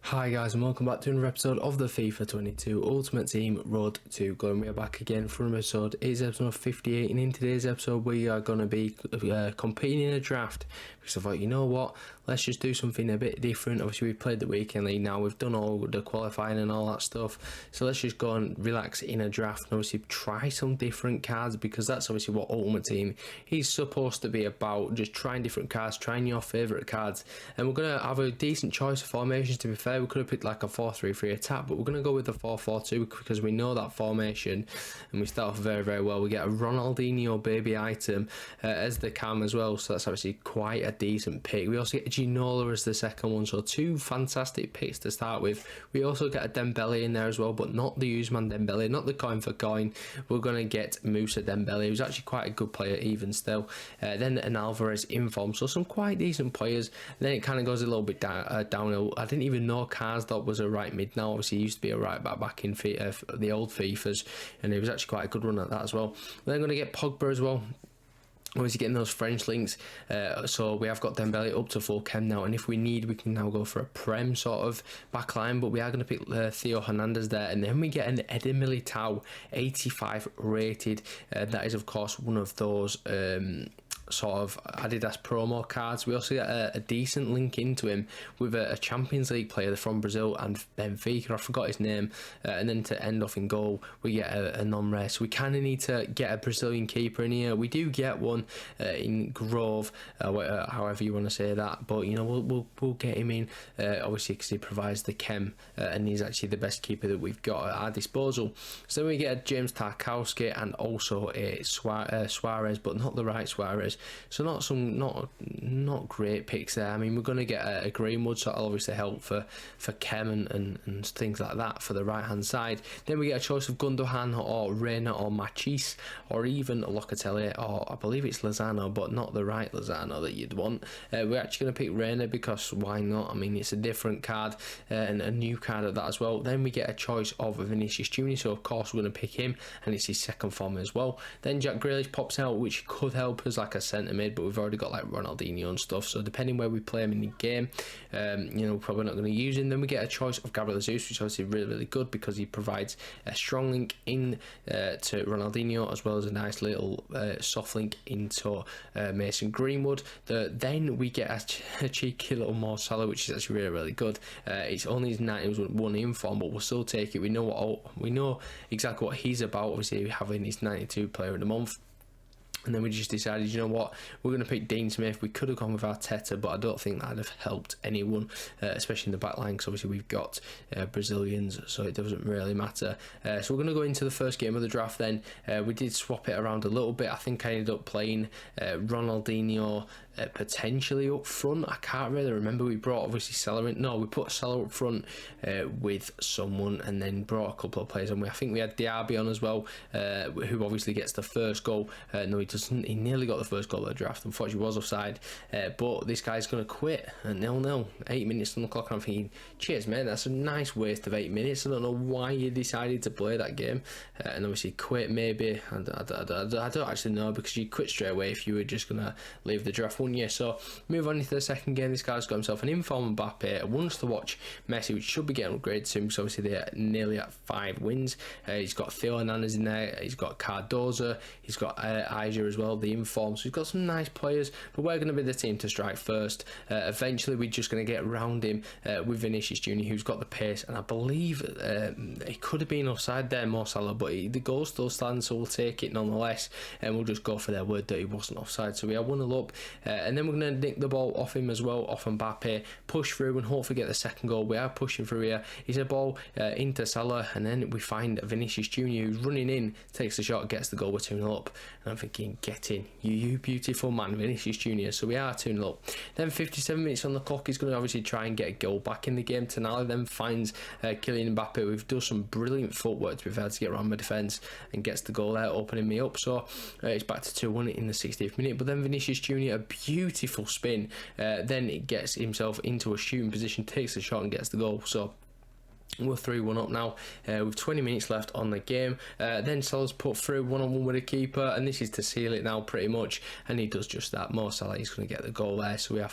Hi guys, and welcome back to another episode of the FIFA 22 Ultimate Team Road to Glory. We are back again for an episode. It is episode 58, and in today's episode we are going to be competing in a draft, because I thought, you know what, let's just do something a bit different. Obviously we've played the weekend league now, we've done all the qualifying and all that stuff, so let's just go and relax in a draft and obviously try some different cards, because that's obviously what Ultimate Team is supposed to be about, just trying different cards, trying your favourite cards. And we're going to have a decent choice of formations. To be fair, we could have picked like a 4-3-3 attack, but we're going to go with the 4-4-2 because we know that formation and we start off very well. We get a Ronaldinho baby item as the cam as well, so that's obviously quite a decent pick. We also get Ginola as the second one, so two fantastic picks to start with. We also get a Dembele in there as well, but not the Usman Dembele, not the coin for coin. We're going to get Musa Dembele, who's actually quite a good player even still. Then an Alvarez in form, so some quite decent players. Then it kind of goes a little bit downhill. I didn't even know Karsdorp was a right mid now. Obviously he used to be a right back in the old FIFAs, and he was actually quite a good run at that as well. Then I'm going to get Pogba as well. Obviously getting those French links, so we have got Dembele up to full chem now, and if we need, we can now go for a Prem sort of back line, but we are going to pick Theo Hernandez there. And then we get an Eder Militao 85 rated, that is of course one of those sort of Adidas promo cards. We also get a decent link into him with a Champions League player from Brazil and Benfica, I forgot his name, and then to end off in goal we get a non-rare, so we kind of need to get a Brazilian keeper in here. We do get one in Grove, however you want to say that, but you know, we'll get him in, obviously because he provides the chem, and he's actually the best keeper that we've got at our disposal. So then we get a James Tarkowski and also a Suarez, but not the right Suarez. So not great picks there. I mean, we're going to get a Greenwood, so that'll obviously help for chem and things like that for the right hand side. Then we get a choice of Gundogan or Reina or Machis or even Locatelli, or I believe it's Lozano, but not the right Lozano that you'd want. We're actually going to pick Reina because why not? I mean, it's a different card and a new card at that as well. Then we get a choice of Vinicius Junior, so of course we're going to pick him, and it's his second form as well. Then Jack Grealish pops out, which could help us like a centre mid, but we've already got like Ronaldinho and stuff, so depending where we play him in the game, you know, we're probably not going to use him. Then we get a choice of Gabriel Jesus, which is obviously really good because he provides a strong link in to Ronaldinho, as well as a nice little soft link into Mason Greenwood. Then we get a cheeky little Mo Salah, which is actually really good. It's only his 91 in form, but we'll still take it. We know exactly what he's about, obviously having his 92 player of the month. And then we just decided, you know what, we're going to pick Dean Smith. We could have gone with Arteta, but I don't think that'd have helped anyone, especially in the back line, because obviously we've got Brazilians, so it doesn't really matter. So we're going to go into the first game of the draft then. We did swap it around a little bit. I think I ended up playing Ronaldinho potentially up front. I can't really remember. We brought obviously Salah in. No, we put Salah up front with someone, and then brought a couple of players on. I think we had Diaby on as well, who obviously gets the first goal. No, he doesn't. He nearly got the first goal of the draft. Unfortunately, he was offside. But this guy's going to quit at 0-0. 8 minutes on the clock, and I'm thinking, cheers, man. That's a nice waste of 8 minutes. I don't know why you decided to play that game, and obviously quit. Maybe I don't actually know, because you quit straight away if you were just going to leave the draft, wouldn't you? So move on into the second game. This guy's got himself an inform Mbappe. Wants to watch Messi, which should be getting upgraded soon, because obviously they're nearly at 5 wins. He's got Theo Hernandez in there. He's got Cardoza. He's got Aja as well, the inform. So we've got some nice players, but we're going to be the team to strike first. Eventually we're just going to get around him with Vinicius Junior, who's got the pace, and I believe he could have been offside there, Mo Salah, but the goal still stands, so we'll take it nonetheless, and we'll just go for their word that he wasn't offside. So we are 1-0 up, and then we're going to nick the ball off him as well, off Mbappe, push through and hopefully get the second goal. We are pushing through here. He's a ball into Salah, and then we find Vinicius Junior, who's running in, takes the shot, gets the goal. We're 2-0 up, and I'm thinking, get in, you beautiful man, Vinicius Junior. So we are 2-0 up. Then 57 minutes on the clock. He's going to obviously try and get a goal back in the game. Tonali then finds Kylian Mbappe, who've done some brilliant footwork to be fair to get around my defence, and gets the goal there, opening me up. So it's back to 2-1 in the 60th minute. But then Vinicius Junior, a beautiful spin, then it gets himself into a shooting position, takes the shot and gets the goal. So we're 3-1 up now with 20 minutes left on the game. Then Salah's put through 1-on-1 with a keeper, and this is to seal it now pretty much, and he does just that. Mo Salah is going to get the goal there, so we have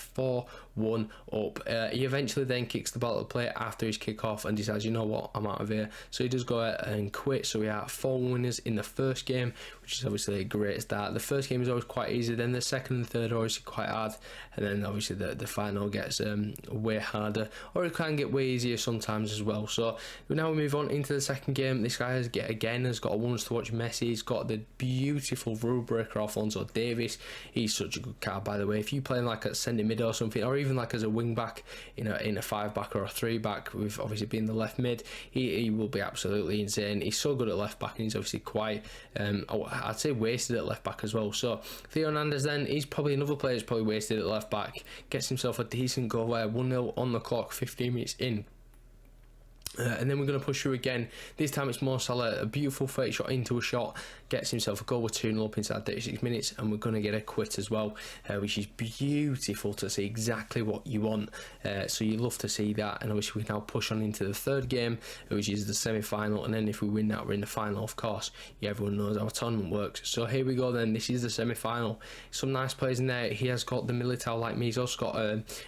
1 up. He eventually then kicks the ball to play after his kick-off and decides, you know what, I'm out of here. So he does go out and quit. So we are 4 winners in the first game, which is obviously a great start. The first game is always quite easy, then the second and third are always quite hard, and then obviously the final gets way harder, or it can get way easier sometimes as well. So now we move on into the second game. This guy has got a ones to watch Messi. He's got the beautiful rule breaker Alphonso Davies. He's such a good card, by the way. If you play him like at centre mid or something, or even like as a wing back in a 5 back or a 3 back, with obviously being the left mid, he will be absolutely insane. He's so good at left back, and he's obviously quite I'd say wasted at left back as well. So Theo Hernandez then, he's probably another player who's probably wasted at left back. Gets himself a decent goal there, 1-0 on the clock, 15 minutes in. And then we're going to push through again. This time it's Mo Salah, a beautiful fake shot into a shot, gets himself a goal with 2-0 up inside 36 minutes, and we're going to get a quit as well, which is beautiful to see, exactly what you want. So you love to see that, and obviously we now push on into the third game, which is the semi-final, and then if we win that, we're in the final, of course. Yeah, everyone knows how a tournament works. So here we go then, this is the semi-final. Some nice players in there. He has got the Militao like me. He's also got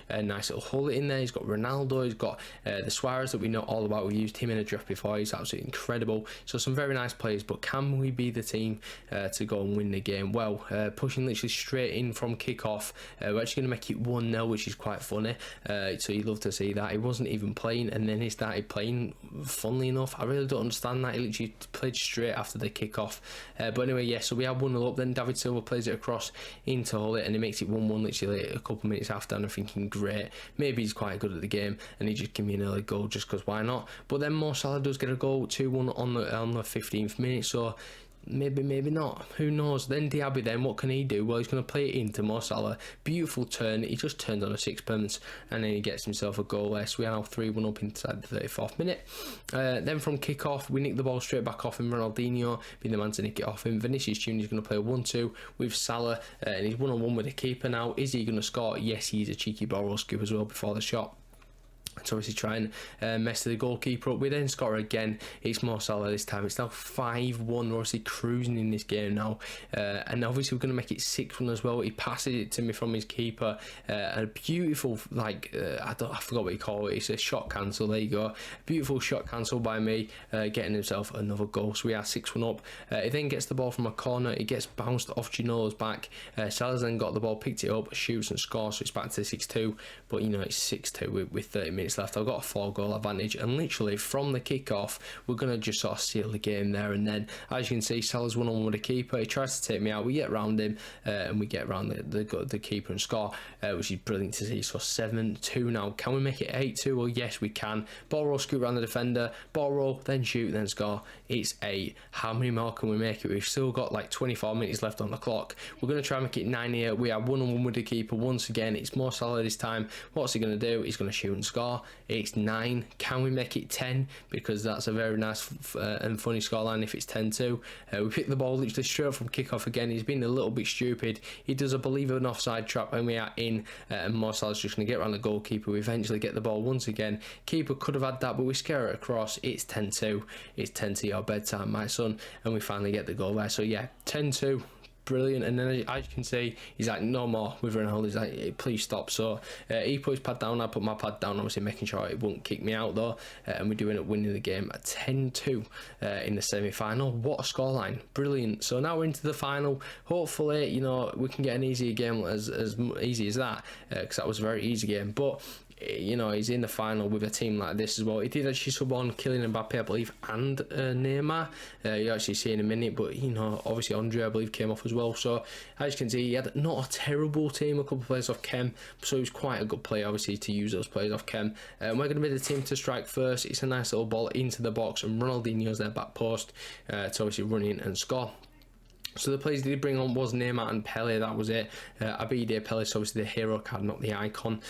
a nice little Hullet in there. He's got Ronaldo, he's got the Suarez that we know all about. We used him in a draft before. He's absolutely incredible. So some very nice players, but can we be the team to go and win the game? Well, pushing literally straight in from kick-off. We're actually going to make it 1-0, which is quite funny. So you love to see that. He wasn't even playing, and then he started playing, funnily enough. I really don't understand that. He literally played straight after the kick-off. But anyway, yeah, so we have 1-0 up. Then David Silva plays it across into Hullet, and he makes it 1-1 literally a couple of minutes after, and I'm thinking, great, maybe he's quite good at the game, and he just give me an early goal just because why not? But then Mo Salah does get a goal, 2-1 on the 15th minute, so maybe not, who knows. Then Diaby, then what can he do? Well, he's going to play it into Mo Salah, beautiful turn, he just turns on a sixpence, and then he gets himself a goal there. So we are now 3-1 up inside the 34th minute. Then from kick-off, we nick the ball straight back off him, Ronaldinho being the man to nick it off him. Vinicius Junior is going to play a 1-2 with Salah, and he's 1-on-1 with the keeper now. Is he going to score? Yes, he's a cheeky ball scoop as well before the shot. So obviously try and mess the goalkeeper up. We then score again. It's Mo Salah this time. It's now 5-1. We're obviously cruising in this game now, and obviously we're going to make it 6-1 as well. He passes it to me from his keeper, a beautiful I forgot what you call it. It's a shot cancel. There you go. Beautiful shot cancel by me, getting himself another goal. So we are 6-1 up. He then gets the ball from a corner. It gets bounced off Gino's back. Salah's then got the ball, picked it up, shoots and scores. So it's back to 6-2. But you know it's 6-2 with 30 minutes left. I've got a 4-goal advantage, and literally from the kick-off we're going to just sort of seal the game there and then. As you can see, Salah's 1-on-1 with the keeper. He tries to take me out, we get round him, and we get round the keeper and score, which is brilliant to see. So 7-2 now. Can we make it 8-2? Well, yes we can. Ball roll, scoot around the defender, ball roll, then shoot, then score. It's 8. How many more can we make it? We've still got like 24 minutes left on the clock. We're going to try and make it 9 here. We are 1-on-1 with the keeper once again. It's Mo Salah this time. What's he going to do? He's going to shoot and score. It's 9. Can we make it 10? Because that's a very nice and funny scoreline if it's 10-2. We pick the ball literally straight from kickoff again. He's been a little bit stupid. He does, I believe, an offside trap, and we are in, and Mo Salah's just going to get around the goalkeeper. We eventually get the ball once again. Keeper could have had that, but we scare it across. It's 10-2. It's 10 to your bedtime, my son, and we finally get the goal there. So yeah, 10-2. Brilliant. And then as you can see, he's like, no more with Ronaldo. He's like, hey, please stop. So he put his pad down, I put my pad down, obviously making sure it won't kick me out though, and we do end up winning the game at 10-2 in the semi-final. What a scoreline. Brilliant. So now we're into the final. Hopefully, you know, we can get an easier game as easy as that, because that was a very easy game. But you know, he's in the final with a team like this as well. He did actually sub on Kylian Mbappe, I believe, and Neymar. You actually see in a minute, but you know, obviously Andre, I believe, came off as well. So as you can see, he had not a terrible team, a couple of players off chem, so he was quite a good player, obviously, to use those players off chem. We're going to be the team to strike first. It's a nice little ball into the box, and Ronaldinho's their back post to obviously run in and score. So the players they did bring on was Neymar and Pele, that was it. Abide Pele's obviously the hero card, not the icon.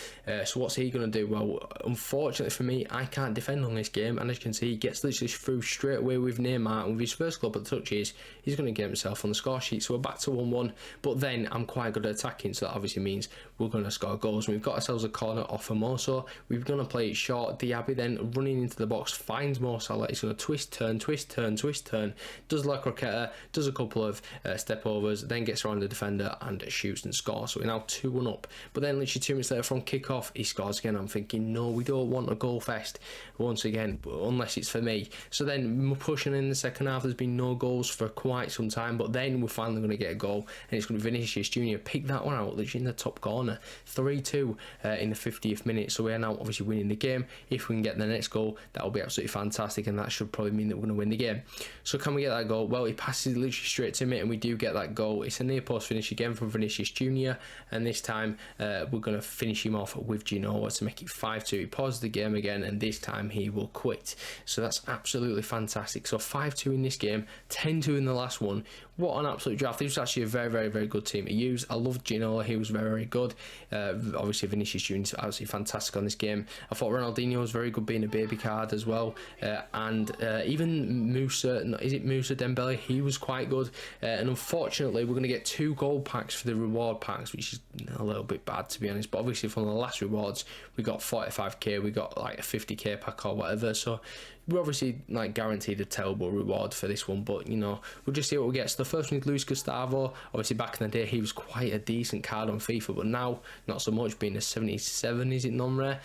So what's he going to do? Well, unfortunately for me, I can't defend on this game, and as you can see, he gets literally through straight away with Neymar, and with his first couple of touches, he's going to get himself on the score sheet. So we're back to 1-1, but then I'm quite good at attacking, so that obviously means we're going to score goals. And we've got ourselves a corner off of Mo, so we're going to play it short. Diaby then running into the box, finds Mo Salah. He's going to twist, turn, does La Croqueta, does a couple of step overs, then gets around the defender and shoots and scores. So we're now 2-1 up. But then literally 2 minutes later from kick-off, he scores again. I'm thinking, no, we don't want a goal fest once again, unless it's for me. So then pushing in the second half, there's been no goals for quite some time, but then we're finally going to get a goal, and it's going to be Vinicius Junior. Pick that one out, literally in the top corner. 3-2 in the 50th minute. So we're now obviously winning the game. If we can get the next goal, that will be absolutely fantastic, and that should probably mean that we're going to win the game. So can we get that goal? Well, he passes literally straight to me, and we do get that goal. It's a near post finish again from Vinicius Junior, and this time we're going to finish him off with Genoa to make it 5-2. He pauses the game again, and this time he will quit. So that's absolutely fantastic. So 5-2 in this game, 10-2 in the last one. What an absolute draft. This was actually a very, very, very good team to use. I loved Ginola. He was very, very good. Obviously, Vinicius Junior is absolutely fantastic on this game. I thought Ronaldinho was very good being a baby card as well. And even Musa, is it Musa Dembele? He was quite good. And unfortunately, we're going to get 2 gold packs for the reward packs, which is a little bit bad, to be honest. But obviously, from the last rewards, we got 45k, we got like a 50k pack or whatever. So we're obviously like guaranteed a terrible reward for this one, but you know, we'll just see what we get. So the first one is Luis Gustavo. Obviously back in the day he was quite a decent card on FIFA, but now not so much, being a 77, is it non-rare?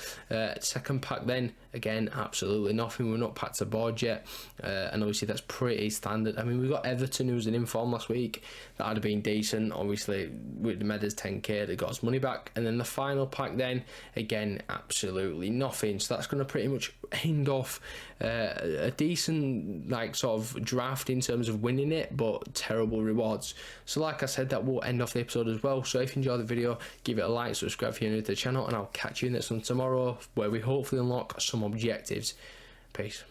Second pack then, again, absolutely nothing. We're not packed to board yet, and obviously that's pretty standard. I mean, we got Everton, who was in inform last week. That would have been decent. Obviously with the Medas 10k, they got us money back. And then the final pack then, again, absolutely nothing. So that's going to pretty much end off a decent like sort of draft in terms of winning it, but terrible rewards. So like I said, that will end off the episode as well. So if you enjoyed the video, give it a like, subscribe if you're new to the channel, and I'll catch you in this one tomorrow, where we hopefully unlock some objectives. Peace.